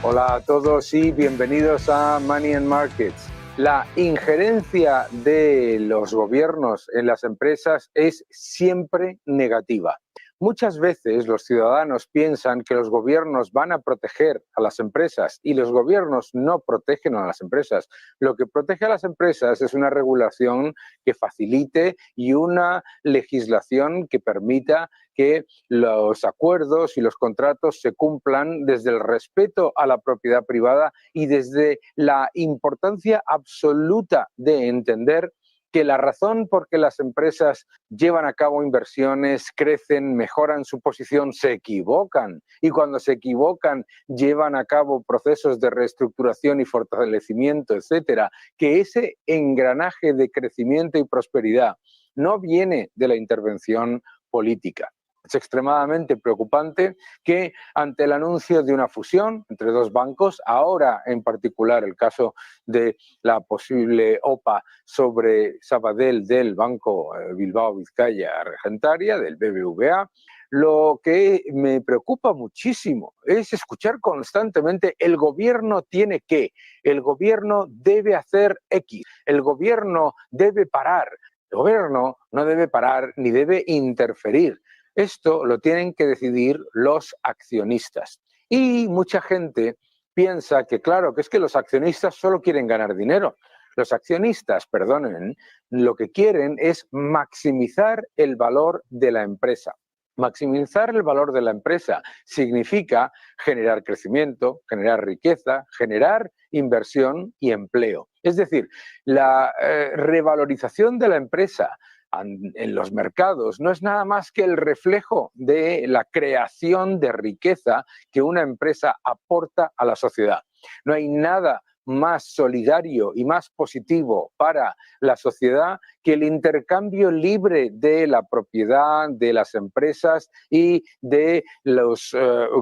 Hola a todos y bienvenidos a Money and Markets. La injerencia de los gobiernos en las empresas es siempre negativa. Muchas veces los ciudadanos piensan que los gobiernos van a proteger a las empresas y los gobiernos no protegen a las empresas. Lo que protege a las empresas es una regulación que facilite y una legislación que permita que los acuerdos y los contratos se cumplan desde el respeto a la propiedad privada y desde la importancia absoluta de entender que la razón por que las empresas llevan a cabo inversiones, crecen, mejoran su posición, se equivocan. Y cuando se equivocan, llevan a cabo procesos de reestructuración y fortalecimiento, etcétera. Que ese engranaje de crecimiento y prosperidad no viene de la intervención política. Es extremadamente preocupante que ante el anuncio de una fusión entre dos bancos, ahora en particular el caso de la posible OPA sobre Sabadell del Banco Bilbao Vizcaya Argentaria, del BBVA, lo que me preocupa muchísimo es escuchar constantemente el gobierno tiene que, el gobierno debe hacer X, el gobierno debe parar. El gobierno no debe parar ni debe interferir. Esto lo tienen que decidir los accionistas. Y mucha gente piensa que, claro, que es que los accionistas solo quieren ganar dinero. Los accionistas, perdonen, lo que quieren es maximizar el valor de la empresa. Maximizar el valor de la empresa significa generar crecimiento, generar riqueza, generar inversión y empleo. Es decir, la revalorización de la empresa en los mercados no es nada más que el reflejo de la creación de riqueza que una empresa aporta a la sociedad. No hay nada más solidario y más positivo para la sociedad que el intercambio libre de la propiedad de las empresas y de los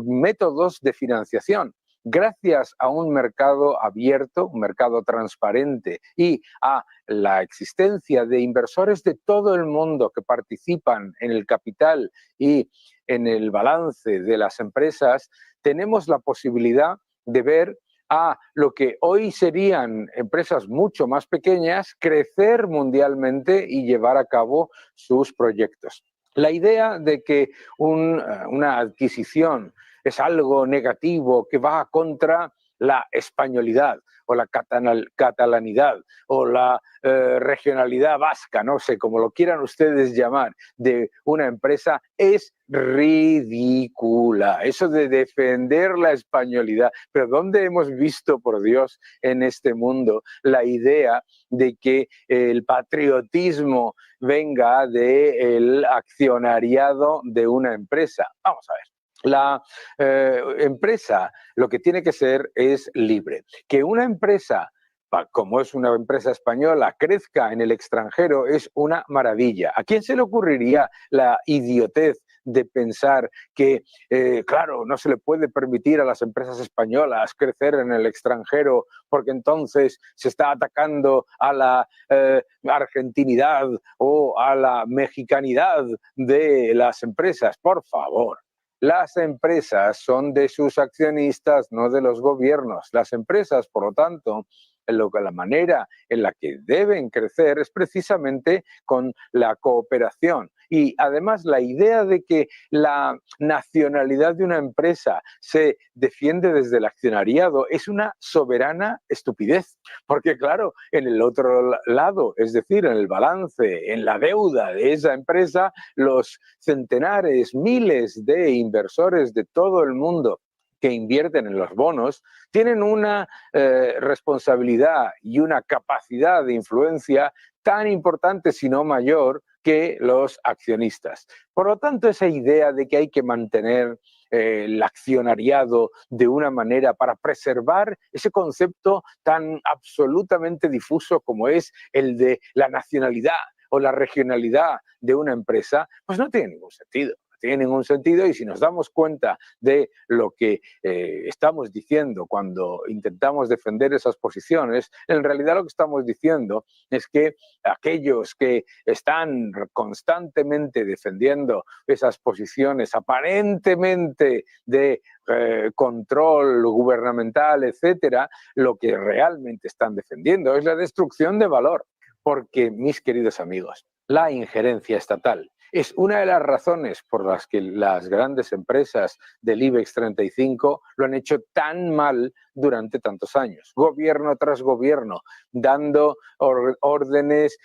métodos de financiación. Gracias a un mercado abierto, un mercado transparente y a la existencia de inversores de todo el mundo que participan en el capital y en el balance de las empresas, tenemos la posibilidad de ver a lo que hoy serían empresas mucho más pequeñas crecer mundialmente y llevar a cabo sus proyectos. La idea de que una adquisición es algo negativo que va contra la españolidad o la catalanidad o la regionalidad vasca, no sé, como lo quieran ustedes llamar, de una empresa es ridícula. Eso de defender la españolidad. Pero ¿dónde hemos visto, por Dios, en este mundo la idea de que el patriotismo venga del accionariado de una empresa? Vamos a ver. La empresa lo que tiene que ser es libre. Que una empresa, como es una empresa española, crezca en el extranjero es una maravilla. ¿A quién se le ocurriría la idiotez de pensar que, claro, no se le puede permitir a las empresas españolas crecer en el extranjero porque entonces se está atacando a la argentinidad o a la mexicanidad de las empresas? Por favor. Las empresas son de sus accionistas, no de los gobiernos. Las empresas, por lo tanto, la manera en la que deben crecer es precisamente con la cooperación. Y además la idea de que la nacionalidad de una empresa se defiende desde el accionariado es una soberana estupidez. Porque claro, en el otro lado, es decir, en el balance, en la deuda de esa empresa, los centenares, miles de inversores de todo el mundo que invierten en los bonos tienen una responsabilidad y una capacidad de influencia tan importante, si no mayor, que los accionistas. Por lo tanto, esa idea de que hay que mantener el accionariado de una manera para preservar ese concepto tan absolutamente difuso como es el de la nacionalidad o la regionalidad de una empresa, pues no tiene ningún sentido. tiene ningún sentido, y si nos damos cuenta de lo que estamos diciendo cuando intentamos defender esas posiciones, en realidad lo que estamos diciendo es que aquellos que están constantemente defendiendo esas posiciones aparentemente de control gubernamental, etcétera, lo que realmente están defendiendo es la destrucción de valor. Porque, mis queridos amigos, la injerencia estatal es una de las razones por las que las grandes empresas del IBEX 35 lo han hecho tan mal durante tantos años. Gobierno tras gobierno, dando órdenes,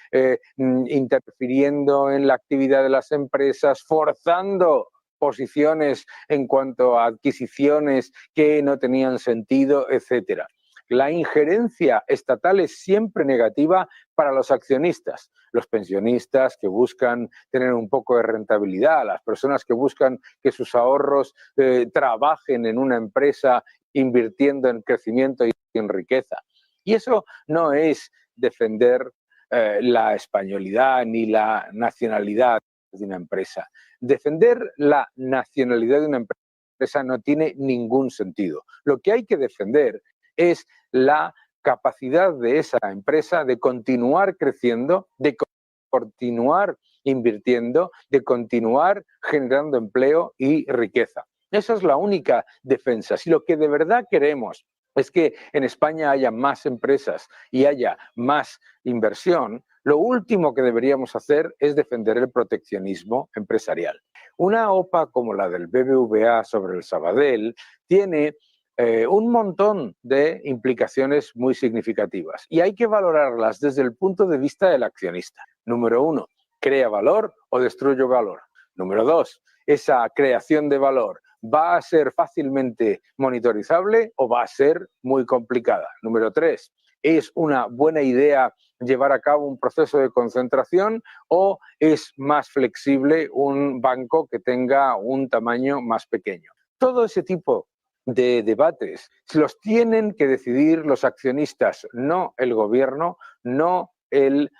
interfiriendo en la actividad de las empresas, forzando posiciones en cuanto a adquisiciones que no tenían sentido, etcétera. La injerencia estatal es siempre negativa para los accionistas, los pensionistas que buscan tener un poco de rentabilidad, las personas que buscan que sus ahorros trabajen en una empresa invirtiendo en crecimiento y en riqueza. Y eso no es defender la españolidad ni la nacionalidad de una empresa. Defender la nacionalidad de una empresa no tiene ningún sentido. Lo que hay que defender es la capacidad de esa empresa de continuar creciendo, de continuar invirtiendo, de continuar generando empleo y riqueza. Esa es la única defensa. Si lo que de verdad queremos es que en España haya más empresas y haya más inversión, lo último que deberíamos hacer es defender el proteccionismo empresarial. Una OPA como la del BBVA sobre el Sabadell tiene un montón de implicaciones muy significativas y hay que valorarlas desde el punto de vista del accionista. Número 1, ¿crea valor o destruye valor? Número 2, ¿esa creación de valor va a ser fácilmente monitorizable o va a ser muy complicada? Número 3, ¿es una buena idea llevar a cabo un proceso de concentración o es más flexible un banco que tenga un tamaño más pequeño? Todo ese tipo de debates los tienen que decidir los accionistas, no el gobierno, no el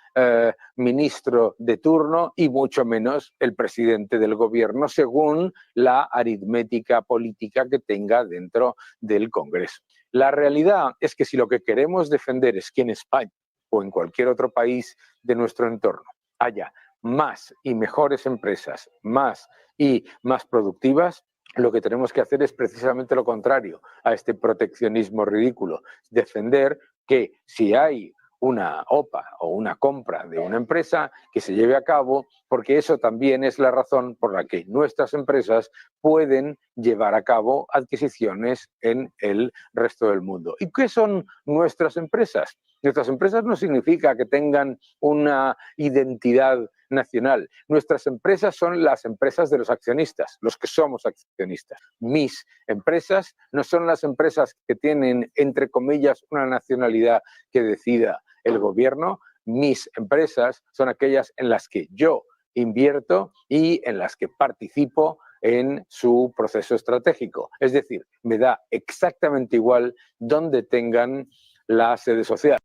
ministro de turno y mucho menos el presidente del gobierno, según la aritmética política que tenga dentro del Congreso. La realidad es que si lo que queremos defender es que en España o en cualquier otro país de nuestro entorno haya más y mejores empresas, más y más productivas, lo que tenemos que hacer es precisamente lo contrario a este proteccionismo ridículo. Defender que si hay una OPA o una compra de una empresa, que se lleve a cabo, porque eso también es la razón por la que nuestras empresas pueden llevar a cabo adquisiciones en el resto del mundo. ¿Y qué son nuestras empresas? Nuestras empresas no significa que tengan una identidad nacional. Nuestras empresas son las empresas de los accionistas, los que somos accionistas. Mis empresas no son las empresas que tienen, entre comillas, una nacionalidad que decida el gobierno. Mis empresas son aquellas en las que yo invierto y en las que participo en su proceso estratégico. Es decir, me da exactamente igual dónde tengan la sede social.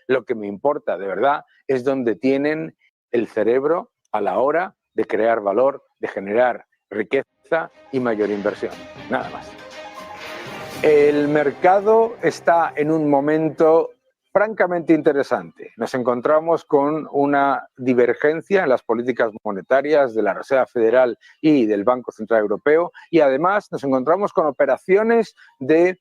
Lo que me importa de verdad es dónde tienen el cerebro a la hora de crear valor, de generar riqueza y mayor inversión. Nada más. El mercado está en un momento francamente interesante. Nos encontramos con una divergencia en las políticas monetarias de la Reserva Federal y del Banco Central Europeo y además nos encontramos con operaciones de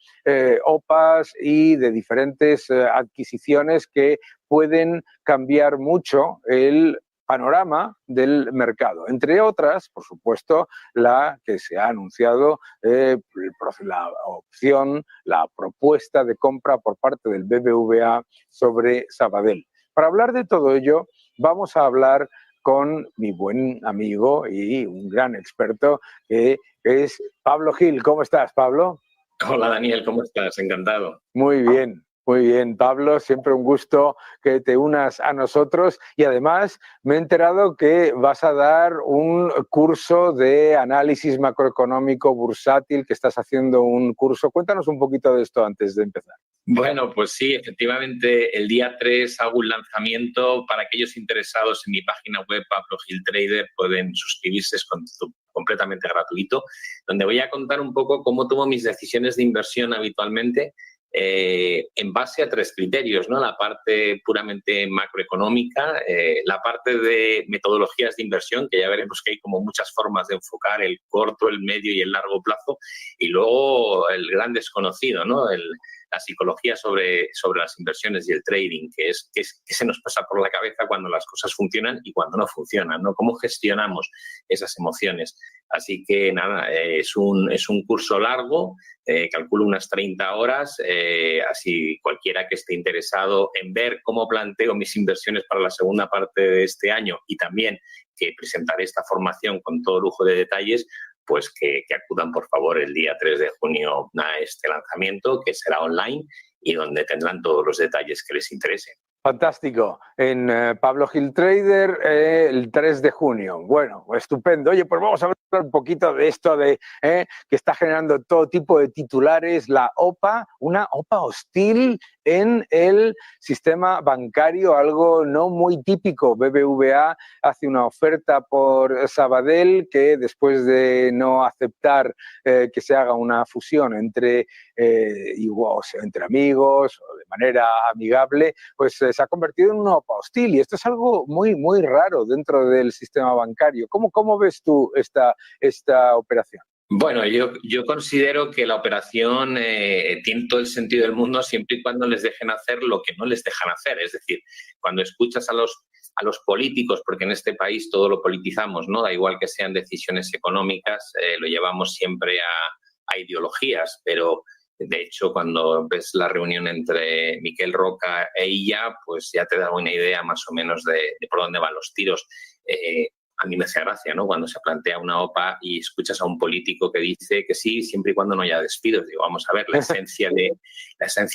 OPAs y de diferentes adquisiciones que pueden cambiar mucho el panorama del mercado. Entre otras, por supuesto, la que se ha anunciado, la opción, la propuesta de compra por parte del BBVA sobre Sabadell. Para hablar de todo ello, vamos a hablar con mi buen amigo y un gran experto, que es Pablo Gil. ¿Cómo estás, Pablo? Hola, Daniel, ¿cómo estás? Encantado. Muy bien, Pablo, siempre un gusto que te unas a nosotros y además me he enterado que vas a dar un curso de análisis macroeconómico bursátil, que estás haciendo un curso. Cuéntanos un poquito de esto antes de empezar. Bueno, pues sí, efectivamente, el día 3 hago un lanzamiento para aquellos interesados en mi página web, Pablo Gil Trader, pueden suscribirse con completamente gratuito, donde voy a contar un poco cómo tomo mis decisiones de inversión habitualmente en base a 3 criterios, ¿no? La parte puramente macroeconómica, la parte de metodologías de inversión, que ya veremos que hay como muchas formas de enfocar el corto, el medio y el largo plazo, y luego el gran desconocido, ¿no? La psicología sobre las inversiones y el trading, que se nos pasa por la cabeza cuando las cosas funcionan y cuando no funcionan, ¿no? ¿Cómo gestionamos esas emociones? Así que nada, es un curso largo, calculo unas 30 horas, así cualquiera que esté interesado en ver cómo planteo mis inversiones para la segunda parte de este año y también que presentaré esta formación con todo lujo de detalles, pues que acudan por favor el día 3 de junio a este lanzamiento, que será online y donde tendrán todos los detalles que les interesen. Fantástico. En Pablo Gil Trader, el 3 de junio. Bueno, estupendo. Oye, pues vamos a hablar un poquito de esto de que está generando todo tipo de titulares, la OPA, una OPA hostil en el sistema bancario, algo no muy típico. BBVA hace una oferta por Sabadell que después de no aceptar que se haga una fusión entre amigos o de manera amigable, pues se ha convertido en una OPA hostil y esto es algo muy, muy raro dentro del sistema bancario. ¿Cómo ves tú esta operación? Bueno, yo considero que la operación tiene todo el sentido del mundo siempre y cuando les dejen hacer lo que no les dejan hacer. Es decir, cuando escuchas a los políticos, porque en este país todo lo politizamos, ¿no? Da igual que sean decisiones económicas, lo llevamos siempre a ideologías, pero de hecho cuando ves la reunión entre Miquel Roca e ella, pues ya te da una idea más o menos de por dónde van los tiros. A mí me hace gracia, ¿no? Cuando se plantea una OPA y escuchas a un político que dice que sí, siempre y cuando no haya despidos. Digo, vamos a ver, la esencia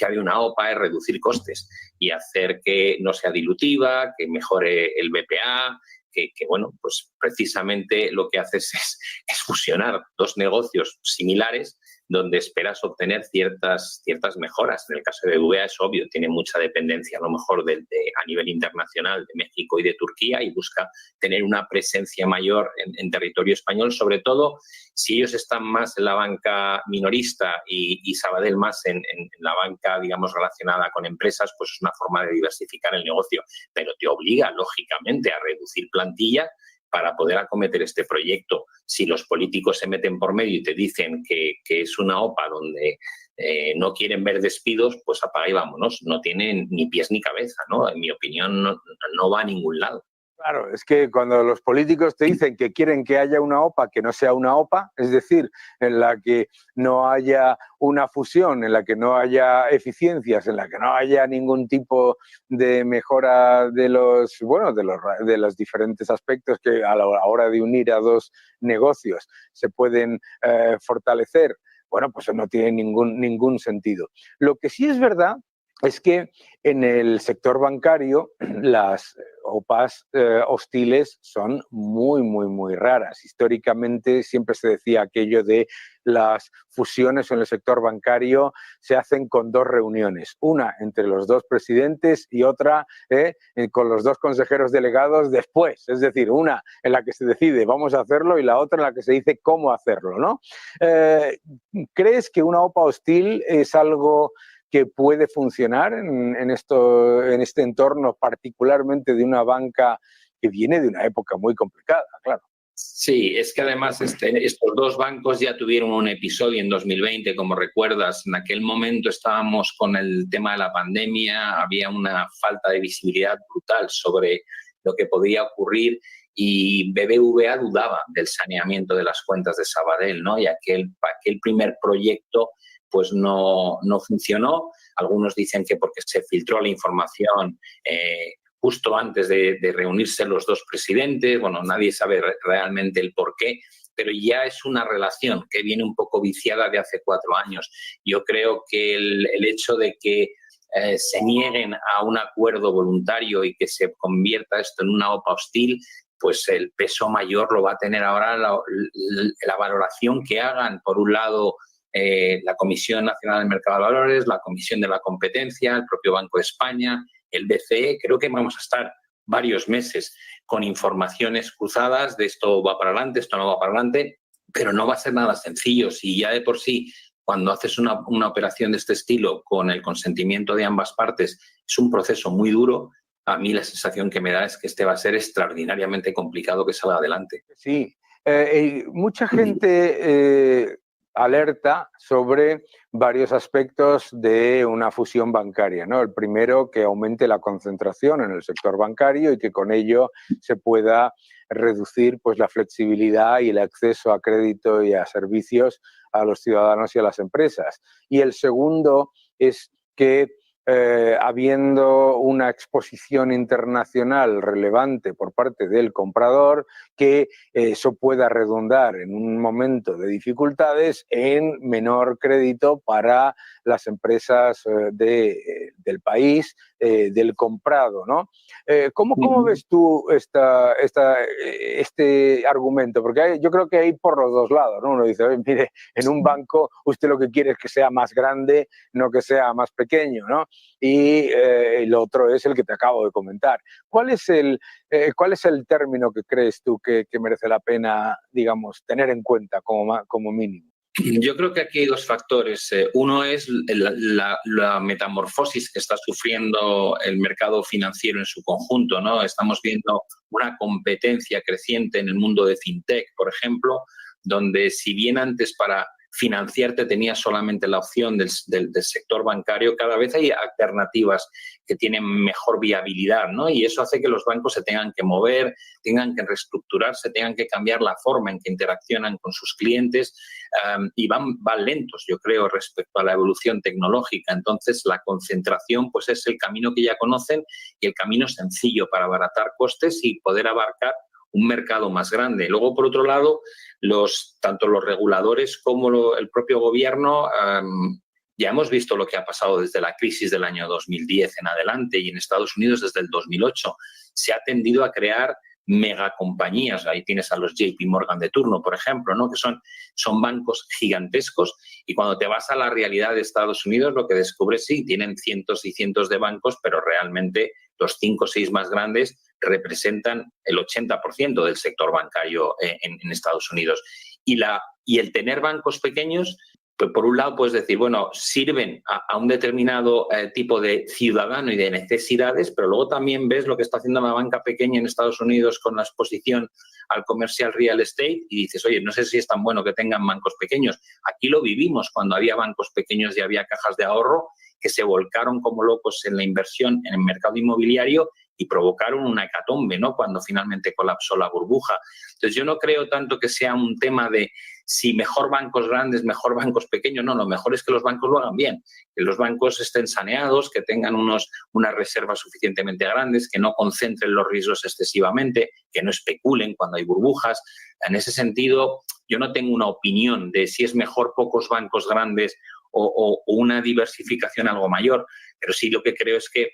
de una OPA es reducir costes y hacer que no sea dilutiva, que mejore el BPA, que bueno, pues precisamente lo que haces es fusionar 2 negocios similares donde esperas obtener ciertas mejoras. En el caso de BBVA es obvio, tiene mucha dependencia a lo mejor a nivel internacional de México y de Turquía y busca tener una presencia mayor en territorio español, sobre todo si ellos están más en la banca minorista y Sabadell más en la banca, digamos, relacionada con empresas, pues es una forma de diversificar el negocio, pero te obliga, lógicamente, a reducir plantilla para poder acometer este proyecto. Si los políticos se meten por medio y te dicen que es una OPA donde no quieren ver despidos, pues apaga y vámonos. No tienen ni pies ni cabeza, ¿no? En mi opinión, no va a ningún lado. Claro, es que cuando los políticos te dicen que quieren que haya una OPA que no sea una OPA, es decir, en la que no haya una fusión, en la que no haya eficiencias, en la que no haya ningún tipo de mejora de los diferentes aspectos que a la hora de unir a 2 negocios se pueden fortalecer, bueno, pues no tiene ningún sentido. Lo que sí es verdad es que en el sector bancario las OPAs hostiles son muy, muy, muy raras. Históricamente siempre se decía aquello de las fusiones en el sector bancario se hacen con 2 reuniones, una entre los 2 presidentes y otra con los 2 consejeros delegados después, es decir, una en la que se decide vamos a hacerlo y la otra en la que se dice cómo hacerlo, ¿no? ¿Crees que una OPA hostil es algo que puede funcionar en este entorno, particularmente de una banca que viene de una época muy complicada, claro? Sí, es que además estos 2 bancos ya tuvieron un episodio en 2020, como recuerdas. En aquel momento estábamos con el tema de la pandemia, había una falta de visibilidad brutal sobre lo que podía ocurrir y BBVA dudaba del saneamiento de las cuentas de Sabadell, ¿no? Y aquel primer proyecto pues no funcionó. Algunos dicen que porque se filtró la información justo antes de reunirse los 2 presidentes. Bueno, nadie sabe realmente el porqué, pero ya es una relación que viene un poco viciada de hace 4 años. Yo creo que el hecho de que se nieguen a un acuerdo voluntario y que se convierta esto en una OPA hostil, pues el peso mayor lo va a tener ahora la valoración que hagan, por un lado, la Comisión Nacional del Mercado de Valores, la Comisión de la Competencia, el propio Banco de España, el BCE. Creo que vamos a estar varios meses con informaciones cruzadas de esto va para adelante, esto no va para adelante, pero no va a ser nada sencillo. Si ya de por sí, cuando haces una operación de este estilo con el consentimiento de ambas partes, es un proceso muy duro, a mí la sensación que me da es que este va a ser extraordinariamente complicado que salga adelante. Sí, mucha gente alerta sobre varios aspectos de una fusión bancaria, ¿no? El primero, que aumente la concentración en el sector bancario y que con ello se pueda reducir pues, la flexibilidad y el acceso a crédito y a servicios a los ciudadanos y a las empresas. Y el segundo es que habiendo una exposición internacional relevante por parte del comprador, que eso pueda redundar en un momento de dificultades en menor crédito para las empresas del país, del comprado, ¿no? ¿Cómo ves tú este argumento? Porque yo creo que hay por los dos lados, ¿no? Uno dice, mire, en un banco usted lo que quiere es que sea más grande, no que sea más pequeño, ¿no? Y el otro es el que te acabo de comentar. ¿Cuál es el término que crees tú que merece la pena, digamos, tener en cuenta como mínimo? Yo creo que aquí hay dos factores. Uno es la metamorfosis que está sufriendo el mercado financiero en su conjunto, ¿no? Estamos viendo una competencia creciente en el mundo de fintech, por ejemplo, donde si bien antes para financiarte tenías solamente la opción del sector bancario, cada vez hay alternativas que tienen mejor viabilidad, ¿no? Y eso hace que los bancos se tengan que mover, tengan que reestructurarse, tengan que cambiar la forma en que interaccionan con sus clientes y van lentos, yo creo, respecto a la evolución tecnológica. Entonces, la concentración pues es el camino que ya conocen y el camino sencillo para abaratar costes y poder abarcar un mercado más grande. Luego, por otro lado, tanto los reguladores como el propio gobierno, ya hemos visto lo que ha pasado desde la crisis del año 2010 en adelante y en Estados Unidos desde el 2008. Se ha tendido a crear megacompañías. Ahí tienes a los JP Morgan de turno, por ejemplo, ¿no? Que son bancos gigantescos, y cuando te vas a la realidad de Estados Unidos lo que descubres, sí, tienen cientos y cientos de bancos, pero realmente los 5 o 6 más grandes representan el 80% del sector bancario en Estados Unidos. Y el tener bancos pequeños, pues por un lado puedes decir, bueno, sirven a un determinado tipo de ciudadano y de necesidades, pero luego también ves lo que está haciendo una banca pequeña en Estados Unidos con la exposición al commercial real estate y dices, oye, no sé si es tan bueno que tengan bancos pequeños. Aquí lo vivimos cuando había bancos pequeños y había cajas de ahorro que se volcaron como locos en la inversión en el mercado inmobiliario y provocaron una hecatombe, ¿no? Cuando finalmente colapsó la burbuja. Entonces, yo no creo tanto que sea un tema de si mejor bancos grandes, mejor bancos pequeños. No, lo mejor es que los bancos lo hagan bien, que los bancos estén saneados, que tengan unas reservas suficientemente grandes, que no concentren los riesgos excesivamente, que no especulen cuando hay burbujas. En ese sentido, yo no tengo una opinión de si es mejor pocos bancos grandes o una diversificación algo mayor, pero sí lo que creo es que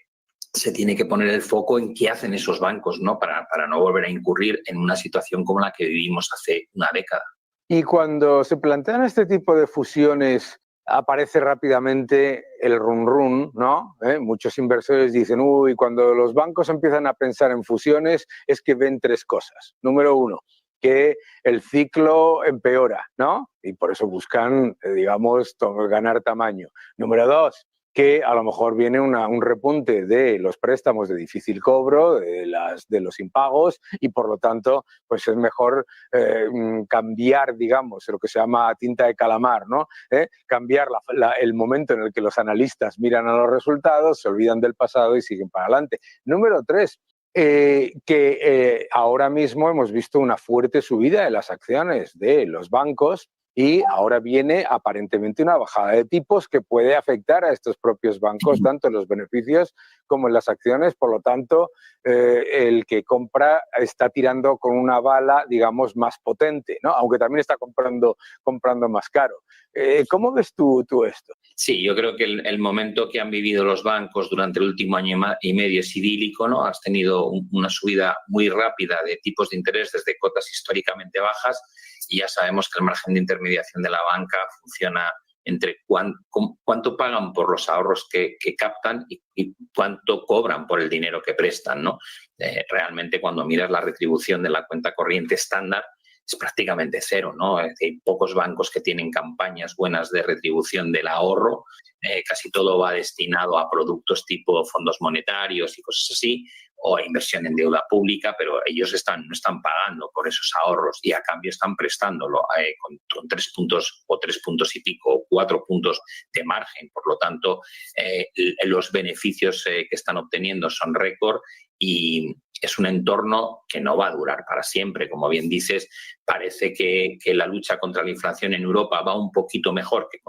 se tiene que poner el foco en qué hacen esos bancos, ¿no? Para no volver a incurrir en una situación como la que vivimos hace una década. Y cuando se plantean este tipo de fusiones, aparece rápidamente el run, ¿no? Muchos inversores dicen, cuando los bancos empiezan a pensar en fusiones es que ven 3 cosas. Número 1, que el ciclo empeora, ¿no? Y por eso buscan, digamos, ganar tamaño. Número 2, que a lo mejor viene un repunte de los préstamos de difícil cobro, de los impagos, y por lo tanto pues es mejor cambiar, digamos, lo que se llama tinta de calamar, ¿no? Cambiar el momento en el que los analistas miran a los resultados, se olvidan del pasado y siguen para adelante. Número 3, que ahora mismo hemos visto una fuerte subida de las acciones de los bancos y ahora viene aparentemente una bajada de tipos que puede afectar a estos propios bancos, tanto en los beneficios como en las acciones. Por lo tanto, el que compra está tirando con una bala, digamos, más potente, ¿no? Aunque también está comprando más caro. ¿Cómo ves tú esto? Sí, yo creo que el momento que han vivido los bancos durante el último año y medio es idílico, ¿no? Has tenido una subida muy rápida de tipos de interés desde cotas históricamente bajas y ya sabemos que el margen de intermediación de la banca funciona entre cuánto pagan por los ahorros que captan y cuánto cobran por el dinero que prestan, ¿no? Realmente, cuando miras la retribución de la cuenta corriente estándar, es prácticamente cero, ¿no? Es decir, hay pocos bancos que tienen campañas buenas de retribución del ahorro. Casi todo va destinado a productos tipo fondos monetarios y cosas así, o a inversión en deuda pública, pero ellos no están pagando por esos ahorros y a cambio están prestándolo con 3 puntos o 3 puntos y pico o 4 puntos de margen. Por lo tanto, los beneficios que están obteniendo son récord y es un entorno que no va a durar para siempre. Como bien dices, parece que la lucha contra la inflación en Europa va un poquito mejor que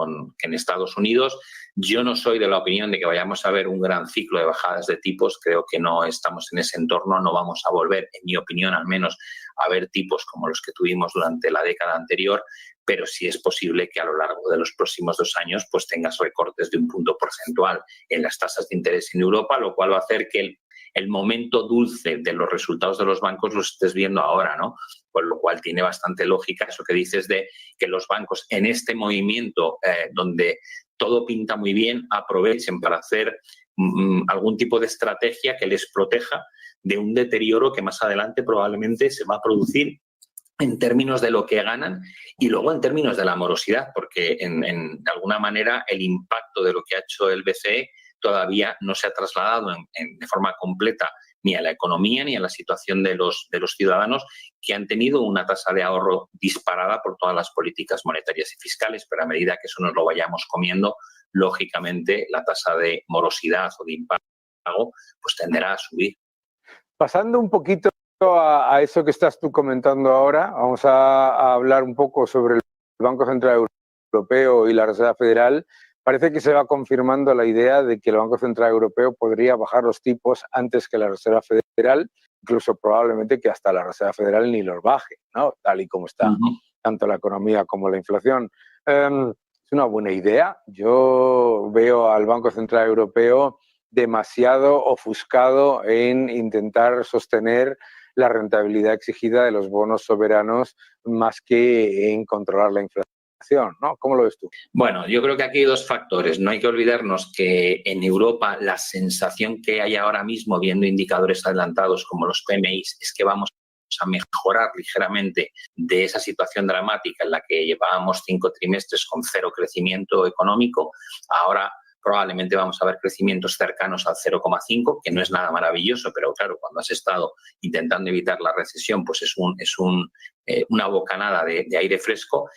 en Estados Unidos. Yo no soy de la opinión de que vayamos a ver un gran ciclo de bajadas de tipos. Creo que no estamos en ese entorno. No vamos a volver, en mi opinión al menos, a ver tipos como los que tuvimos durante la década anterior, pero sí es posible que a lo largo de los próximos 2 años pues tengas recortes de un punto porcentual en las tasas de interés en Europa, lo cual va a hacer que el momento dulce de los resultados de los bancos los estés viendo ahora, ¿no? Con lo cual tiene bastante lógica eso que dices de que los bancos en este movimiento donde todo pinta muy bien, aprovechen para hacer algún tipo de estrategia que les proteja de un deterioro que más adelante probablemente se va a producir en términos de lo que ganan y luego en términos de la morosidad, porque de alguna manera el impacto de lo que ha hecho el BCE todavía no se ha trasladado de forma completa ni a la economía ni a la situación de los ciudadanos, que han tenido una tasa de ahorro disparada por todas las políticas monetarias y fiscales, pero a medida que eso nos lo vayamos comiendo, lógicamente la tasa de morosidad o de impago pues tenderá a subir. Pasando un poquito a eso que estás tú comentando ahora, vamos a hablar un poco sobre el Banco Central Europeo y la Reserva Federal. Parece que se va confirmando la idea de que el Banco Central Europeo podría bajar los tipos antes que la Reserva Federal, incluso probablemente que hasta la Reserva Federal ni los baje, ¿no? Tal y como está tanto la economía como la inflación. Es una buena idea. Yo veo al Banco Central Europeo demasiado ofuscado en intentar sostener la rentabilidad exigida de los bonos soberanos más que en controlar la inflación, ¿no? ¿Cómo lo ves tú? Bueno, yo creo que aquí hay 2 factores. No hay que olvidarnos que en Europa la sensación que hay ahora mismo, viendo indicadores adelantados como los PMIs, es que vamos a mejorar ligeramente de esa situación dramática en la que llevábamos 5 trimestres con 0 crecimiento económico. Ahora probablemente vamos a ver crecimientos cercanos al 0,5, que no es nada maravilloso, pero claro, cuando has estado intentando evitar la recesión, pues es una bocanada de aire fresco.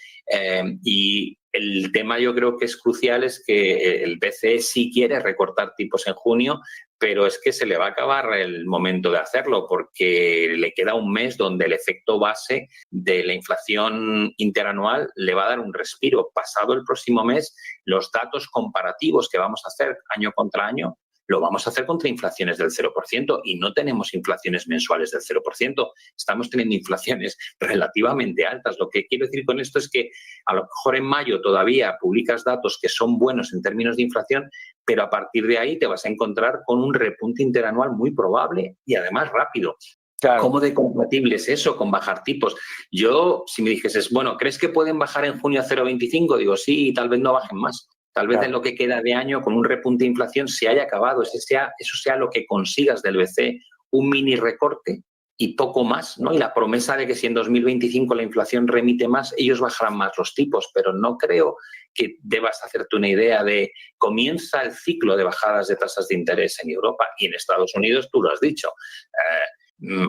Y el tema yo creo que es crucial es que el BCE sí quiere recortar tipos en junio, pero es que se le va a acabar el momento de hacerlo porque le queda un mes donde el efecto base de la inflación interanual le va a dar un respiro. Pasado el próximo mes, los datos comparativos que vamos a hacer año contra año lo vamos a hacer contra inflaciones del 0% y no tenemos inflaciones mensuales del 0%. Estamos teniendo inflaciones relativamente altas. Lo que quiero decir con esto es que a lo mejor en mayo todavía publicas datos que son buenos en términos de inflación, pero a partir de ahí te vas a encontrar con un repunte interanual muy probable y además rápido. Claro. ¿Cómo de compatible es eso con bajar tipos? Yo, si me dijeses, bueno, ¿crees que pueden bajar en junio a 0,25? Digo, sí, y tal vez no bajen más. Tal vez en lo que queda de año, con un repunte de inflación, se haya acabado. Eso sea lo que consigas del BCE, un mini recorte y poco más, ¿no? Y la promesa de que si en 2025 la inflación remite más, ellos bajarán más los tipos. Pero no creo que debas hacerte una idea de comienza el ciclo de bajadas de tasas de interés en Europa y en Estados Unidos, tú lo has dicho.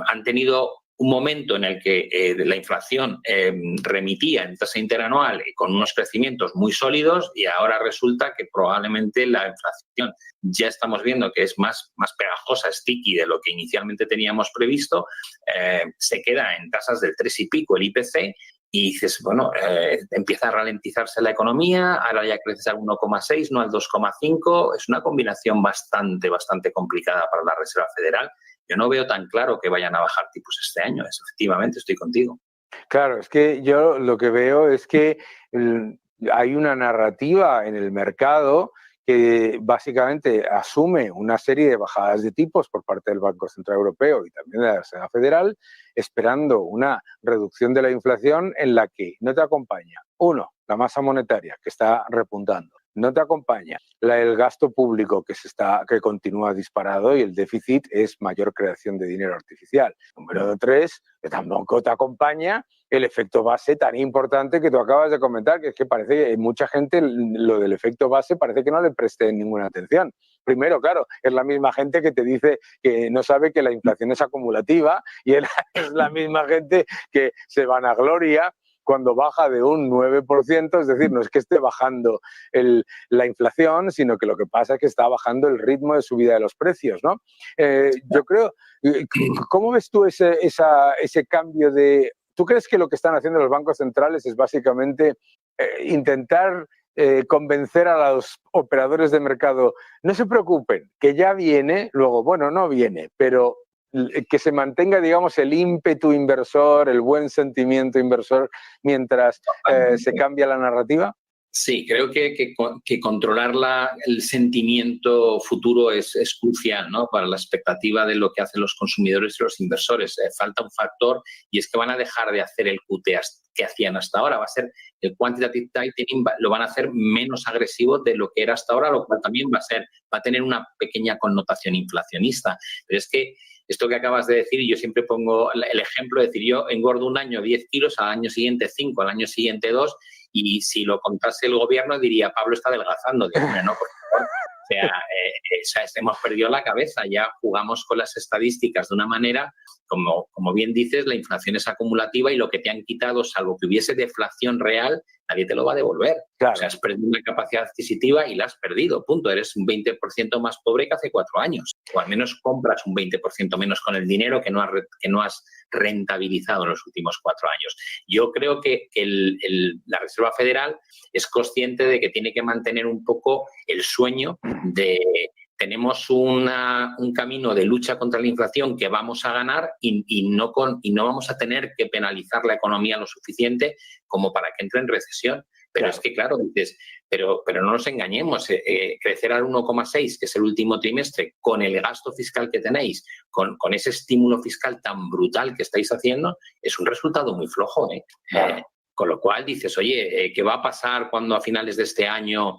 Han tenido un momento en el que la inflación remitía en tasa interanual con unos crecimientos muy sólidos y ahora resulta que probablemente la inflación ya estamos viendo que es más pegajosa, sticky de lo que inicialmente teníamos previsto, se queda en tasas del 3 y pico el IPC y dices, bueno, empieza a ralentizarse la economía, ahora ya creces al 1,6, no al 2,5, es una combinación bastante complicada para la Reserva Federal. Yo no veo tan claro que vayan a bajar tipos este año. Efectivamente, estoy contigo. Claro, es que yo lo que veo es que hay una narrativa en el mercado que básicamente asume una serie de bajadas de tipos por parte del Banco Central Europeo y también de la Reserva Federal, esperando una reducción de la inflación en la que no te acompaña, 1, la masa monetaria, que está repuntando. No te acompaña el gasto público que continúa disparado y el déficit es mayor creación de dinero artificial. Número 3, que tampoco te acompaña el efecto base tan importante que tú acabas de comentar, que es que parece que mucha gente lo del efecto base parece que no le preste ninguna atención. Primero, claro, es la misma gente que te dice que no sabe que la inflación es acumulativa y es la misma gente que se vanagloria cuando baja de un 9%, es decir, no es que esté bajando la inflación, sino que lo que pasa es que está bajando el ritmo de subida de los precios, ¿no? Yo creo, ¿cómo ves tú ese cambio de... ¿Tú crees que lo que están haciendo los bancos centrales es básicamente intentar convencer a los operadores de mercado, no se preocupen, que ya viene, luego, bueno, no viene, pero que se mantenga, digamos, el ímpetu inversor, el buen sentimiento inversor, mientras se cambia la narrativa? Sí, creo que controlar el sentimiento futuro es crucial, ¿no? Para la expectativa de lo que hacen los consumidores y los inversores. Falta un factor y es que van a dejar de hacer el QT que hacían hasta ahora. Va a ser el quantitative tightening, lo van a hacer menos agresivo de lo que era hasta ahora, lo cual también va a tener una pequeña connotación inflacionista. Pero es que esto que acabas de decir, y yo siempre pongo el ejemplo de decir, yo engordo un año 10 kilos, al año siguiente 5, al año siguiente 2, y si lo contase el gobierno diría, Pablo está adelgazando. Digo, no, por favor. O sea, hemos perdido la cabeza, ya jugamos con las estadísticas de una manera, como bien dices, la inflación es acumulativa y lo que te han quitado, salvo que hubiese deflación real, nadie te lo va a devolver. Claro. O sea, has perdido una capacidad adquisitiva y la has perdido, punto. Eres un 20% más pobre que hace 4 años. O al menos compras un 20% menos con el dinero que no has rentabilizado en los últimos 4 años. Yo creo que la Reserva Federal es consciente de que tiene que mantener un poco el sueño de... Tenemos un camino de lucha contra la inflación que vamos a ganar y no vamos a tener que penalizar la economía lo suficiente como para que entre en recesión. Pero claro. Es que, claro, dices, pero no nos engañemos, crecer al 1,6, que es el último trimestre, con el gasto fiscal que tenéis, con ese estímulo fiscal tan brutal que estáis haciendo, es un resultado muy flojo, ¿eh? Claro. Con lo cual dices, oye, ¿qué va a pasar cuando a finales de este año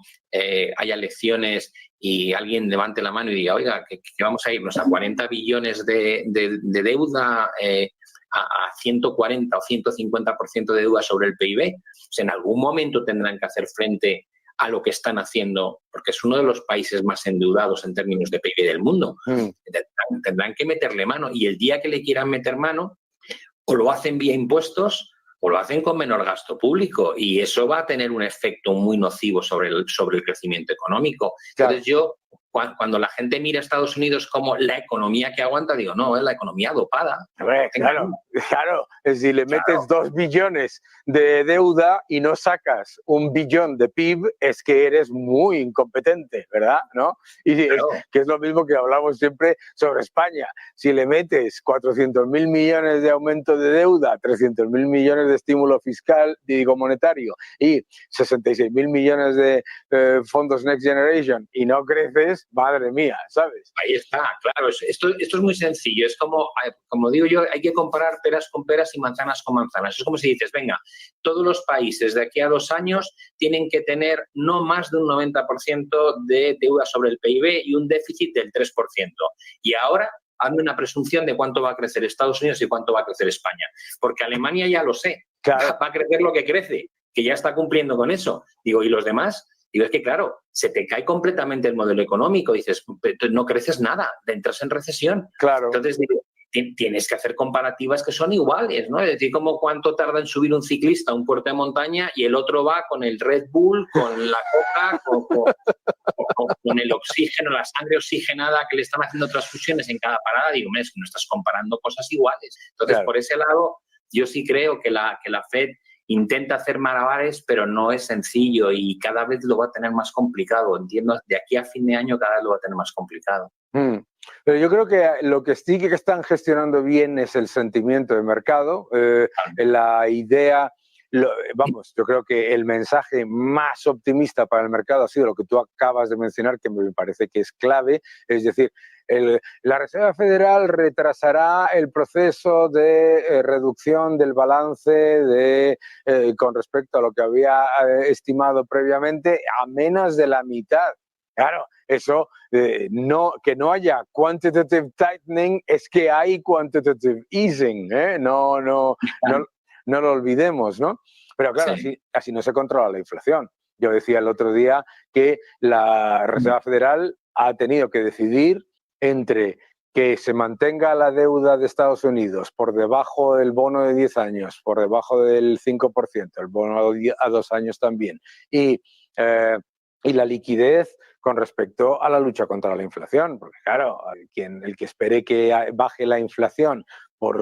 haya elecciones y alguien levante la mano y diga, oiga, que vamos a irnos a 40 billones de deuda, a 140 o 150% de deuda sobre el PIB? Pues en algún momento tendrán que hacer frente a lo que están haciendo, porque es uno de los países más endeudados en términos de PIB del mundo. Tendrán que meterle mano y el día que le quieran meter mano, o lo hacen vía impuestos o lo hacen con menor gasto público y eso va a tener un efecto muy nocivo sobre el crecimiento económico. Claro. Entonces yo, cuando la gente mira a Estados Unidos como la economía que aguanta, digo, no, es la economía dopada. Claro. Si le metes 2 billones de deuda y no sacas 1 billón de PIB, es que eres muy incompetente, ¿verdad? ¿No? Y claro. Que es lo mismo que hablamos siempre sobre España. Si le metes 400.000 millones de aumento de deuda, 300.000 millones de estímulo fiscal, digo monetario, y 66.000 millones de fondos Next Generation y no creces, madre mía, ¿sabes? Ahí está, claro. Esto es muy sencillo. Es como digo yo, hay que comparar peras con peras y manzanas con manzanas. Es como si dices, venga, todos los países de aquí a 2 años tienen que tener no más de un 90% de deuda sobre el PIB y un déficit del 3%. Y ahora hazme una presunción de cuánto va a crecer Estados Unidos y cuánto va a crecer España. Porque Alemania ya lo sé, claro. Va a crecer lo que crece, que ya está cumpliendo con eso. Digo, ¿y los demás? Digo, es que claro, se te cae completamente el modelo económico. Dices, no creces nada, entras en recesión. Claro. Entonces, digo, tienes que hacer comparativas que son iguales, ¿no? Es decir, como cuánto tarda en subir un ciclista a un puerto de montaña y el otro va con el Red Bull, con la coca, con el oxígeno, la sangre oxigenada que le están haciendo transfusiones en cada parada. Digo, es que no estás comparando cosas iguales. Entonces, claro. Por ese lado, yo sí creo que la Fed intenta hacer malabares, pero no es sencillo y cada vez lo va a tener más complicado. Entiendo, de aquí a fin de año cada vez lo va a tener más complicado. Pero yo creo que lo que sí que están gestionando bien es el sentimiento de mercado, la idea... yo creo que el mensaje más optimista para el mercado ha sido lo que tú acabas de mencionar, que me parece que es clave, es decir, La Reserva Federal retrasará el proceso de reducción del balance con respecto a lo que había estimado previamente a menos de la mitad. Claro, eso, que no haya quantitative tightening, es que hay quantitative easing, ¿eh? No lo olvidemos, ¿no? Pero claro, Sí. así no se controla la inflación. Yo decía el otro día que la Reserva Federal ha tenido que decidir entre que se mantenga la deuda de Estados Unidos por debajo del bono de 10 años, por debajo del 5%, el bono a 2 años también, y la liquidez con respecto a la lucha contra la inflación. Porque claro, el que espere que baje la inflación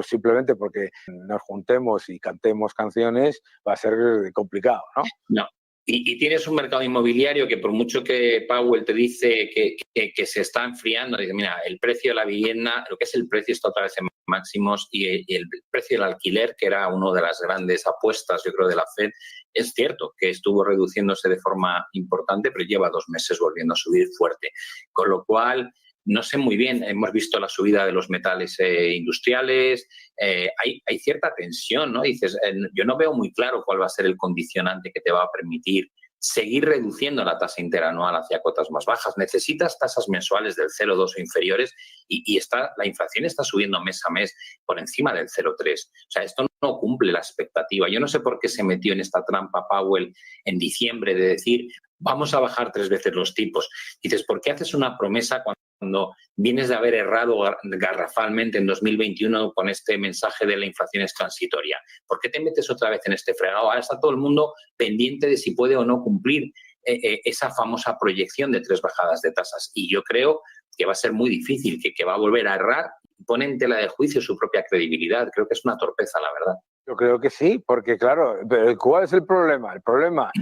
simplemente porque nos juntemos y cantemos canciones, va a ser complicado, ¿no? No. Y tienes un mercado inmobiliario que por mucho que Powell te dice que se está enfriando, dice, mira, el precio de la vivienda, lo que es el precio está otra vez en máximos y el precio del alquiler, que era una de las grandes apuestas, yo creo, de la Fed, es cierto que estuvo reduciéndose de forma importante, pero lleva 2 meses volviendo a subir fuerte. Con lo cual, no sé muy bien, hemos visto la subida de los metales industriales, hay cierta tensión, ¿no? Dices, yo no veo muy claro cuál va a ser el condicionante que te va a permitir seguir reduciendo la tasa interanual hacia cotas más bajas. Necesitas tasas mensuales del 0,2 o inferiores y la inflación está subiendo mes a mes por encima del 0,3. O sea, esto no cumple la expectativa. Yo no sé por qué se metió en esta trampa Powell en diciembre de decir vamos a bajar 3 veces los tipos. Dices, ¿por qué haces una promesa cuando vienes de haber errado garrafalmente en 2021 con este mensaje de la inflación es transitoria? ¿Por qué te metes otra vez en este fregado? Ahora está todo el mundo pendiente de si puede o no cumplir esa famosa proyección de 3 bajadas de tasas. Y yo creo que va a ser muy difícil, que va a volver a errar y pone en tela de juicio su propia credibilidad. Creo que es una torpeza, la verdad. Yo creo que sí, porque claro, ¿cuál es el problema? El problema,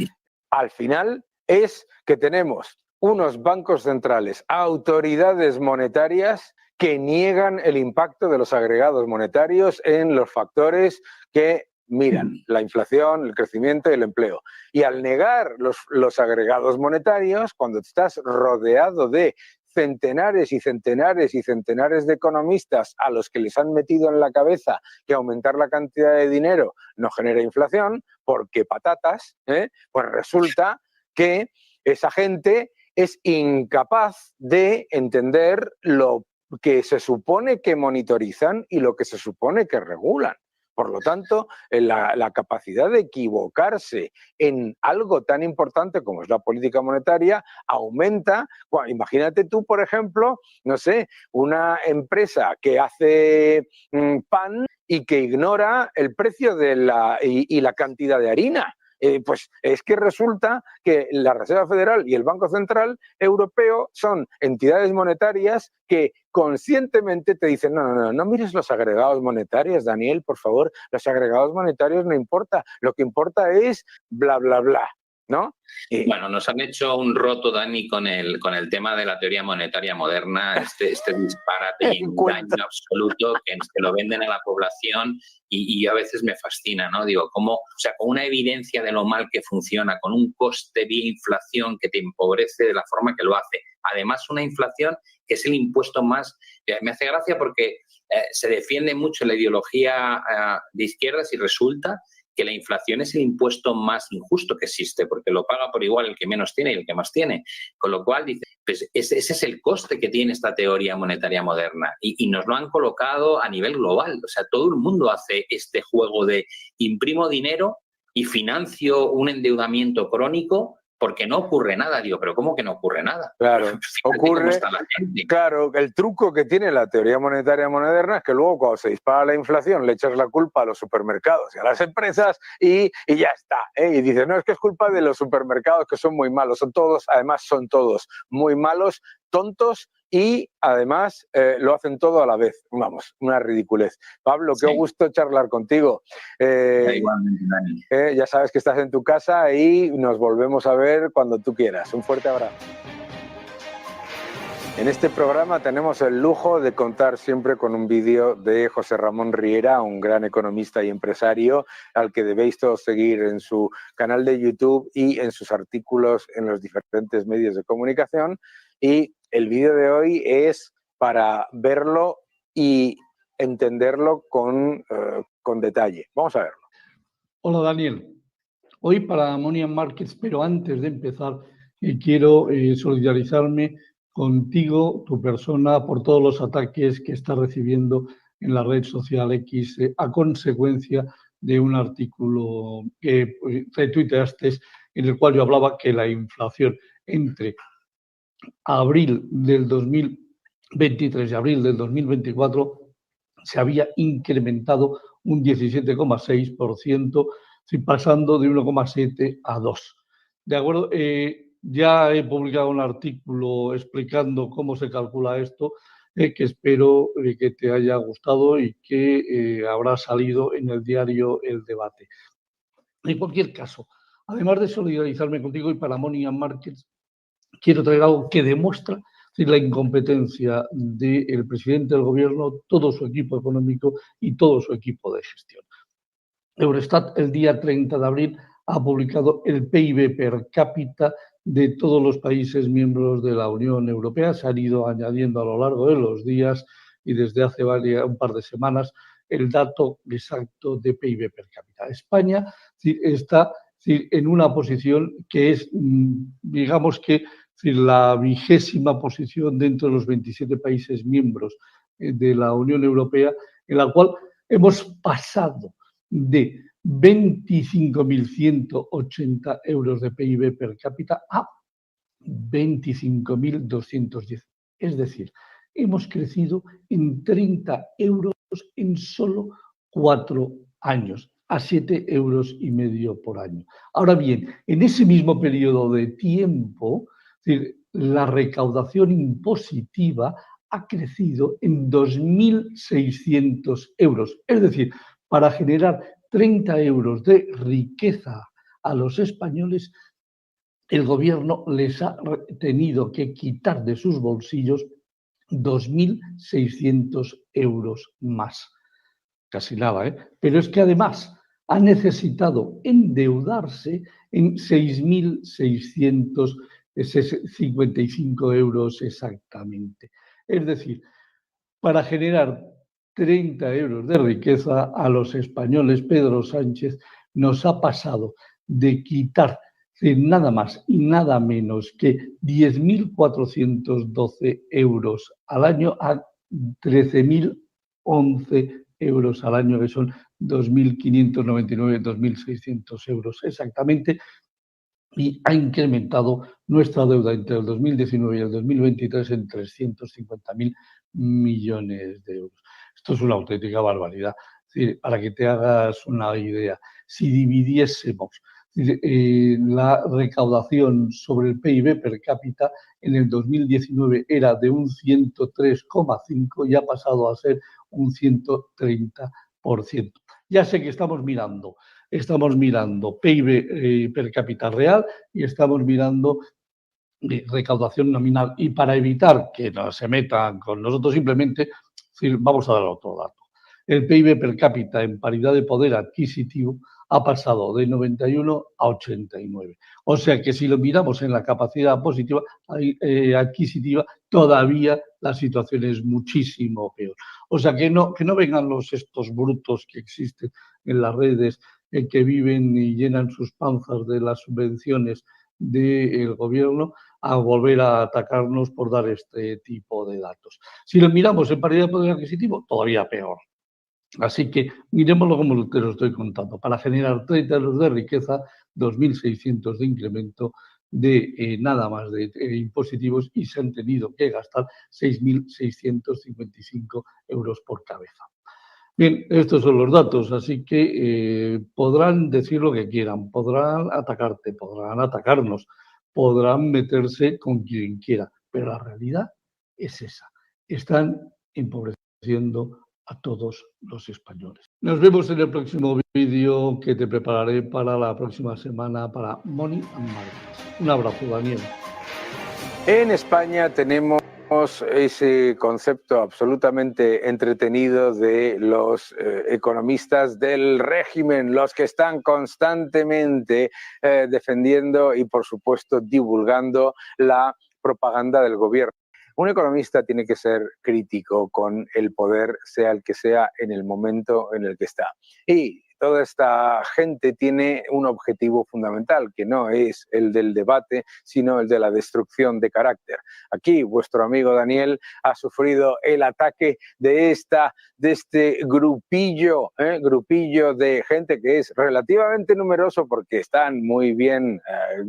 al final, es que tenemos unos bancos centrales, autoridades monetarias que niegan el impacto de los agregados monetarios en los factores que miran la inflación, el crecimiento y el empleo. Y al negar los agregados monetarios, cuando estás rodeado de centenares y centenares y centenares de economistas a los que les han metido en la cabeza que aumentar la cantidad de dinero no genera inflación, porque patatas, pues resulta que esa gente es incapaz de entender lo que se supone que monitorizan y lo que se supone que regulan. Por lo tanto, la capacidad de equivocarse en algo tan importante como es la política monetaria aumenta. Imagínate tú, por ejemplo, no sé, una empresa que hace pan y que ignora el precio y la cantidad de harina. Pues es que resulta que la Reserva Federal y el Banco Central Europeo son entidades monetarias que conscientemente te dicen no mires los agregados monetarios, Daniel, por favor, los agregados monetarios no importa, lo que importa es bla, bla, bla, ¿no? Bueno, nos han hecho un roto, Dani, con el tema de la teoría monetaria moderna, este disparate y engaño absoluto que lo venden a la población y a veces me fascina, ¿no? Digo, con una evidencia de lo mal que funciona, con un coste de inflación que te empobrece de la forma que lo hace. Además, una inflación que es el impuesto más... me hace gracia porque se defiende mucho la ideología de izquierdas y resulta que la inflación es el impuesto más injusto que existe, porque lo paga por igual el que menos tiene y el que más tiene. Con lo cual, dice, pues ese es el coste que tiene esta teoría monetaria moderna. Y nos lo han colocado a nivel global. O sea, todo el mundo hace este juego de imprimo dinero y financio un endeudamiento crónico porque no ocurre nada. Digo, ¿pero cómo que no ocurre nada? Claro, ocurre. Claro, el truco que tiene la teoría monetaria moderna es que luego cuando se dispara la inflación le echas la culpa a los supermercados y a las empresas y ya está. Y dices, no, es que es culpa de los supermercados que son muy malos. Además son todos muy malos, tontos y además lo hacen todo a la vez. Vamos, una ridiculez. Pablo, qué gusto charlar contigo. Igualmente, Dani. Ya sabes que estás en tu casa y nos volvemos a ver cuando tú quieras. Un fuerte abrazo. En este programa tenemos el lujo de contar siempre con un vídeo de José Ramón Riera, un gran economista y empresario al que debéis todos seguir en su canal de YouTube y en sus artículos en los diferentes medios de comunicación. Y el vídeo de hoy es para verlo y entenderlo con detalle. Vamos a verlo. Hola, Daniel. Hoy para Money and Markets, pero antes de empezar, quiero solidarizarme contigo, tu persona, por todos los ataques que está recibiendo en la red social X a consecuencia de un artículo que retuiteaste en el cual yo hablaba que la inflación entre abril del 2023 y abril del 2024 se había incrementado un 17,6%, pasando de 1,7 a 2. ¿De acuerdo? Ya he publicado un artículo explicando cómo se calcula esto, que espero que te haya gustado y que habrá salido en el diario El Debate. En cualquier caso, además de solidarizarme contigo y para Money and Markets, quiero traer algo que demuestra la incompetencia del presidente del gobierno, todo su equipo económico y todo su equipo de gestión. Eurostat el día 30 de abril ha publicado el PIB per cápita de todos los países miembros de la Unión Europea. Se han ido añadiendo a lo largo de los días y desde hace un par de semanas el dato exacto de PIB per cápita. España está en una posición que es, digamos que, la 20ª posición dentro de los 27 países miembros de la Unión Europea, en la cual hemos pasado de 25.180 euros de PIB per cápita a 25.210. Es decir, hemos crecido en 30 euros en solo 4 años, a 7,5 euros por año. Ahora bien, en ese mismo periodo de tiempo, la recaudación impositiva ha crecido en 2.600 euros. Es decir, para generar 30 euros de riqueza a los españoles, el gobierno les ha tenido que quitar de sus bolsillos 2.600 euros más. Casi nada, ¿eh? Pero es que además ha necesitado endeudarse en 6.655 euros exactamente. Es decir, para generar 30 euros de riqueza a los españoles, Pedro Sánchez nos ha pasado de quitar nada más y nada menos que 10.412 euros al año a 13.011 euros al año, que son 2.599, 2.600 euros exactamente, y ha incrementado nuestra deuda entre el 2019 y el 2023 en 350.000 millones de euros. Esto es una auténtica barbaridad. Es decir, para que te hagas una idea, si dividiésemos la recaudación sobre el PIB per cápita, en el 2019 era de un 103,5 y ha pasado a ser un 130%. Ya sé que estamos mirando PIB per cápita real y estamos mirando recaudación nominal. Y para evitar que no se metan con nosotros, simplemente vamos a dar otro dato. El PIB per cápita en paridad de poder adquisitivo ha pasado de 91 a 89. O sea que si lo miramos en la capacidad positiva adquisitiva, todavía la situación es muchísimo peor. O sea que no vengan estos brutos que existen en las redes, que viven y llenan sus panzas de las subvenciones del gobierno, a volver a atacarnos por dar este tipo de datos. Si lo miramos en paridad de poder adquisitivo, todavía peor. Así que miremoslo como te lo estoy contando. Para generar 30 euros de riqueza, 2.600 de incremento de nada más de impositivos, y se han tenido que gastar 6.655 euros por cabeza. Bien, estos son los datos, así que podrán decir lo que quieran, podrán atacarte, podrán atacarnos, podrán meterse con quien quiera, pero la realidad es esa. Están empobreciendo a todos los españoles. Nos vemos en el próximo vídeo que te prepararé para la próxima semana para Money and Markets. Un abrazo, Daniel. En España tenemos ese concepto absolutamente entretenido de los economistas del régimen, los que están constantemente defendiendo y, por supuesto, divulgando la propaganda del gobierno. Un economista tiene que ser crítico con el poder, sea el que sea, en el momento en el que está. Y toda esta gente tiene un objetivo fundamental, que no es el del debate, sino el de la destrucción de carácter. Aquí vuestro amigo Daniel ha sufrido el ataque de este grupillo de gente que es relativamente numeroso porque están muy bien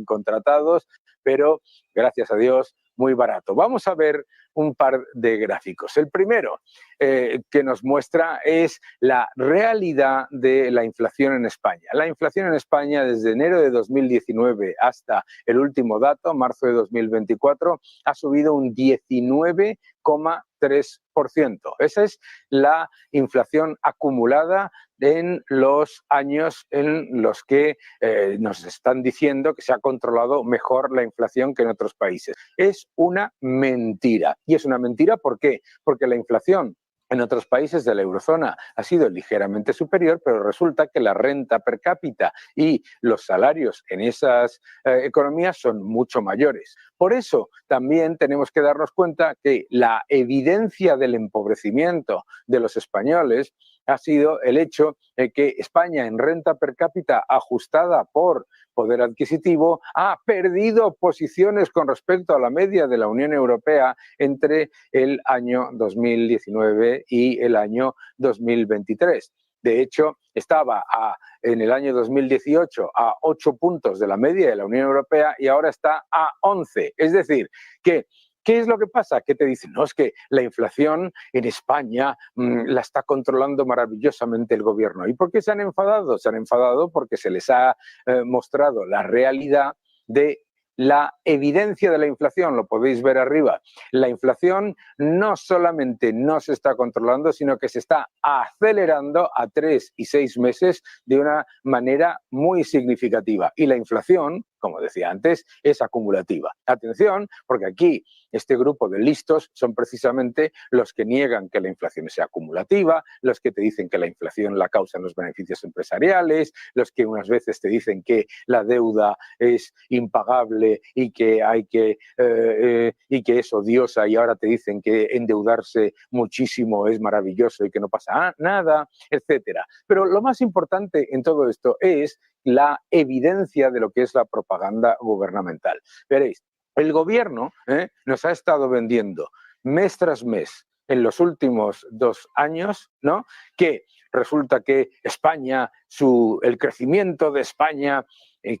contratados, pero gracias a Dios muy barato. Vamos a ver un par de gráficos. El primero que nos muestra es la realidad de la inflación en España. La inflación en España desde enero de 2019 hasta el último dato, marzo de 2024, ha subido un 19,3%. Esa es la inflación acumulada en los años en los que nos están diciendo que se ha controlado mejor la inflación que en otros países. Es una mentira. ¿Y es una mentira por qué? Porque la inflación en otros países de la eurozona ha sido ligeramente superior, pero resulta que la renta per cápita y los salarios en esas economías son mucho mayores. Por eso también tenemos que darnos cuenta que la evidencia del empobrecimiento de los españoles ha sido el hecho de que España en renta per cápita ajustada por poder adquisitivo ha perdido posiciones con respecto a la media de la Unión Europea entre el año 2019 y el año 2023. De hecho, estaba en el año 2018 a 8 puntos de la media de la Unión Europea y ahora está a 11. Es decir, que ¿qué es lo que pasa? Que te dicen, no, es que la inflación en España la está controlando maravillosamente el gobierno. ¿Y por qué se han enfadado? Se han enfadado porque se les ha mostrado la realidad de la evidencia de la inflación, lo podéis ver arriba. La inflación no solamente no se está controlando, sino que se está acelerando a 3 y 6 meses de una manera muy significativa. Y la inflación, como decía antes, es acumulativa. Atención, porque aquí este grupo de listos son precisamente los que niegan que la inflación sea acumulativa, los que te dicen que la inflación la causan los beneficios empresariales, los que unas veces te dicen que la deuda es impagable y que es odiosa, y ahora te dicen que endeudarse muchísimo es maravilloso y que no pasa nada, etcétera. Pero lo más importante en todo esto es la evidencia de lo que es la propaganda gubernamental. Veréis, el gobierno nos ha estado vendiendo mes tras mes en los últimos 2 años, ¿no?, que resulta que España, el crecimiento de España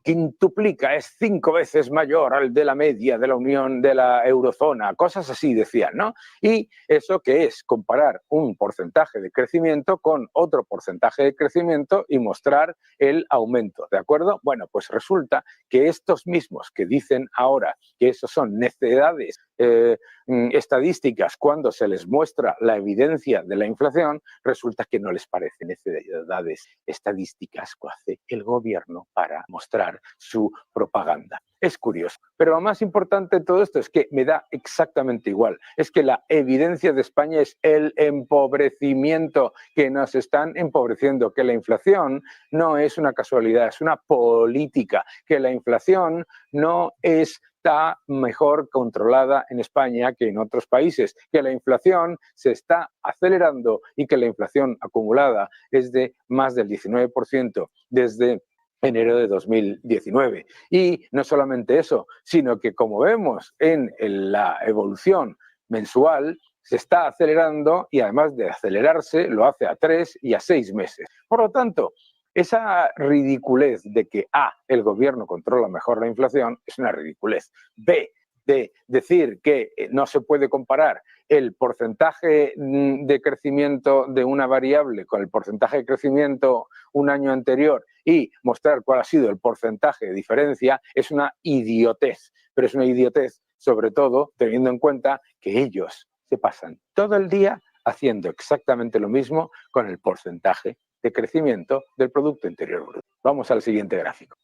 quintuplica, es 5 veces mayor al de la media de la Unión, de la eurozona, cosas así decían, ¿no? Y eso que es comparar un porcentaje de crecimiento con otro porcentaje de crecimiento y mostrar el aumento, ¿de acuerdo? Bueno, pues resulta que estos mismos que dicen ahora que eso son necedades estadísticas cuando se les muestra la evidencia de la inflación, resulta que no les parecen necedades estadísticas que hace el gobierno para mostrar su propaganda. Es curioso. Pero lo más importante de todo esto es que me da exactamente igual. Es que la evidencia de España es el empobrecimiento, que nos están empobreciendo, que la inflación no es una casualidad, es una política, que la inflación no está mejor controlada en España que en otros países, que la inflación se está acelerando y que la inflación acumulada es de más del 19% desde enero de 2019. Y no solamente eso, sino que como vemos en la evolución mensual, se está acelerando y además de acelerarse, lo hace a 3 y a 6 meses. Por lo tanto, esa ridiculez de que A, el gobierno controla mejor la inflación, es una ridiculez. B, de decir que no se puede comparar el porcentaje de crecimiento de una variable con el porcentaje de crecimiento un año anterior y mostrar cuál ha sido el porcentaje de diferencia, es una idiotez. Pero es una idiotez sobre todo teniendo en cuenta que ellos se pasan todo el día haciendo exactamente lo mismo con el porcentaje de crecimiento del Producto Interior Bruto. Vamos al siguiente gráfico.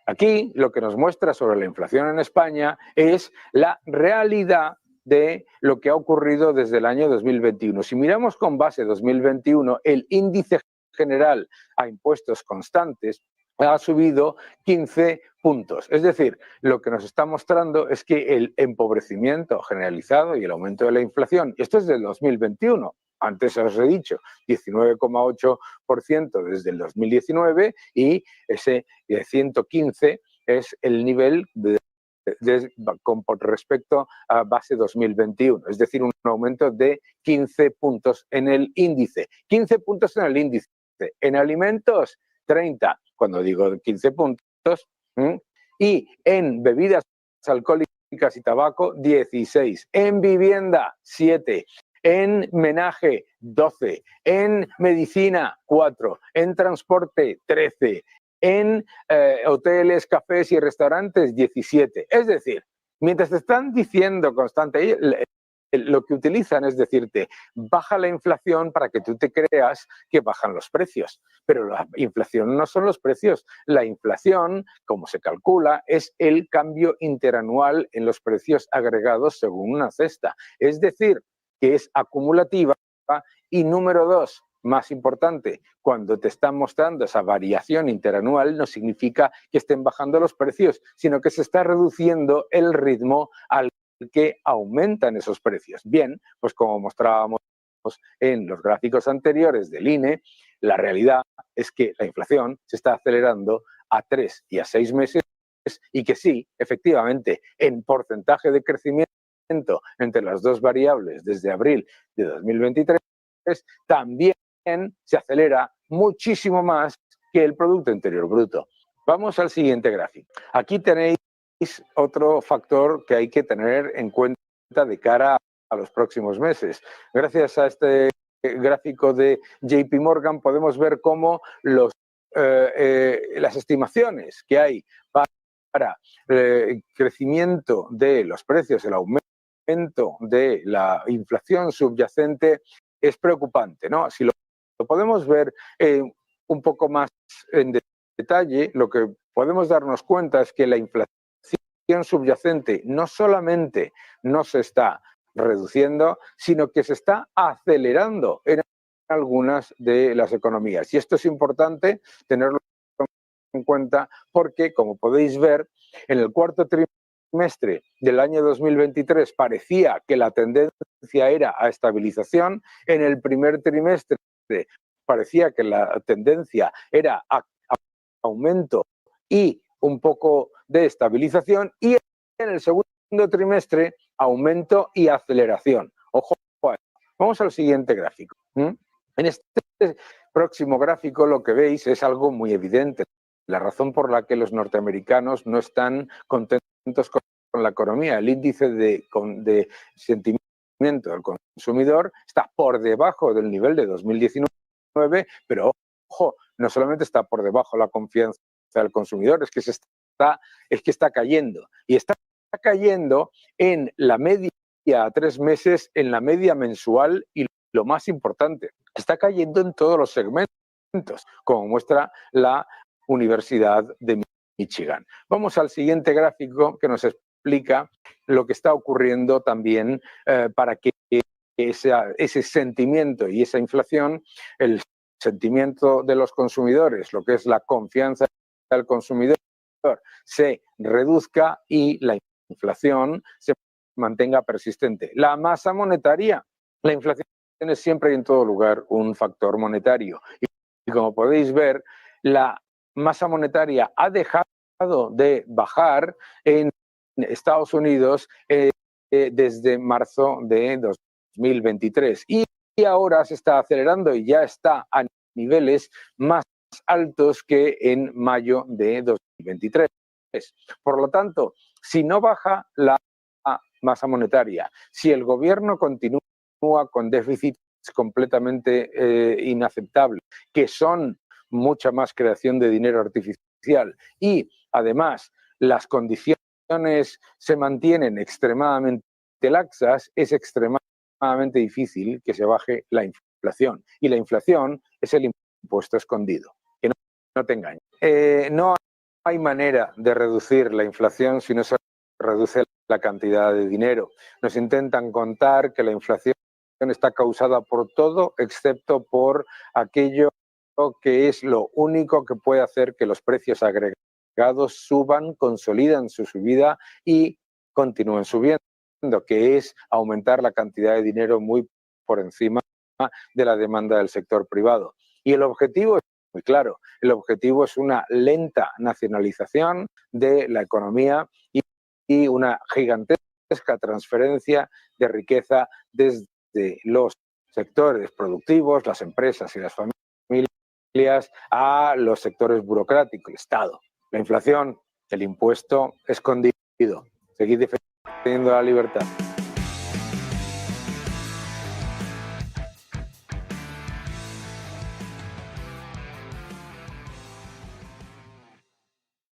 Aquí lo que nos muestra sobre la inflación en España es la realidad de lo que ha ocurrido desde el año 2021. Si miramos con base 2021, el índice general a impuestos constantes ha subido 15 puntos. Es decir, lo que nos está mostrando es que el empobrecimiento generalizado y el aumento de la inflación, y esto es del 2021, antes os he dicho, 19,8% desde el 2019 y ese 115 es el nivel con respecto a base 2021, es decir, un aumento de 15 puntos en el índice. 15 puntos en el índice. En alimentos, 30, cuando digo 15 puntos, y en bebidas alcohólicas y tabaco, 16. En vivienda, 7. En menaje, 12. En medicina, 4. En transporte, 13. En hoteles, cafés y restaurantes, 17. Es decir, mientras te están diciendo constantemente, lo que utilizan es decirte, baja la inflación para que tú te creas que bajan los precios. Pero la inflación no son los precios. La inflación, como se calcula, es el cambio interanual en los precios agregados según una cesta. Es decir, que es acumulativa. Y número 2, más importante, cuando te están mostrando esa variación interanual, no significa que estén bajando los precios, sino que se está reduciendo el ritmo al que aumentan esos precios. Bien, pues como mostrábamos en los gráficos anteriores del INE, la realidad es que la inflación se está acelerando a 3 y a 6 meses y que sí, efectivamente, en porcentaje de crecimiento entre las dos variables desde abril de 2023, también se acelera muchísimo más que el Producto Interior Bruto. Vamos al siguiente gráfico. Aquí tenéis otro factor que hay que tener en cuenta de cara a los próximos meses. Gracias a este gráfico de JP Morgan podemos ver cómo las estimaciones que hay para el crecimiento de los precios, el aumento de la inflación subyacente es preocupante, ¿no? Si lo podemos ver un poco más en detalle, lo que podemos darnos cuenta es que la inflación subyacente no solamente no se está reduciendo, sino que se está acelerando en algunas de las economías. Y esto es importante tenerlo en cuenta porque, como podéis ver, en el cuarto trimestre del año 2023 parecía que la tendencia era a estabilización, en el primer trimestre parecía que la tendencia era a aumento y un poco de estabilización, y en el segundo trimestre aumento y aceleración. Ojo, vamos al siguiente gráfico. En este próximo gráfico lo que veis es algo muy evidente. La razón por la que los norteamericanos no están contentos con la economía. El índice de sentimiento del consumidor está por debajo del nivel de 2019, pero ojo, no solamente está por debajo la confianza del consumidor, es que está cayendo. Y está cayendo en la media a 3 meses, en la media mensual y lo más importante, está cayendo en todos los segmentos, como muestra la Universidad de Michigan. Vamos al siguiente gráfico que nos explica lo que está ocurriendo también para que ese sentimiento y esa inflación, el sentimiento de los consumidores, lo que es la confianza del consumidor, se reduzca y la inflación se mantenga persistente. La masa monetaria, la inflación es siempre y en todo lugar un factor monetario. Y como podéis ver, la masa monetaria ha dejado de bajar en Estados Unidos desde marzo de 2023 y ahora se está acelerando y ya está a niveles más altos que en mayo de 2023. Por lo tanto, si no baja la masa monetaria, si el gobierno continúa con déficits completamente inaceptables, que son mucha más creación de dinero artificial y además las condiciones se mantienen extremadamente laxas, es extremadamente difícil que se baje la inflación. Y la inflación es el impuesto escondido, que no te engañes. No hay manera de reducir la inflación si no se reduce la cantidad de dinero. Nos intentan contar que la inflación está causada por todo excepto por aquello que es lo único que puede hacer que los precios agregados mercados suban, consolidan su subida y continúen subiendo, que es aumentar la cantidad de dinero muy por encima de la demanda del sector privado. Y el objetivo es muy claro, el objetivo es una lenta nacionalización de la economía y una gigantesca transferencia de riqueza desde los sectores productivos, las empresas y las familias, a los sectores burocráticos, el Estado, la inflación, el impuesto escondido. Seguid defendiendo la libertad.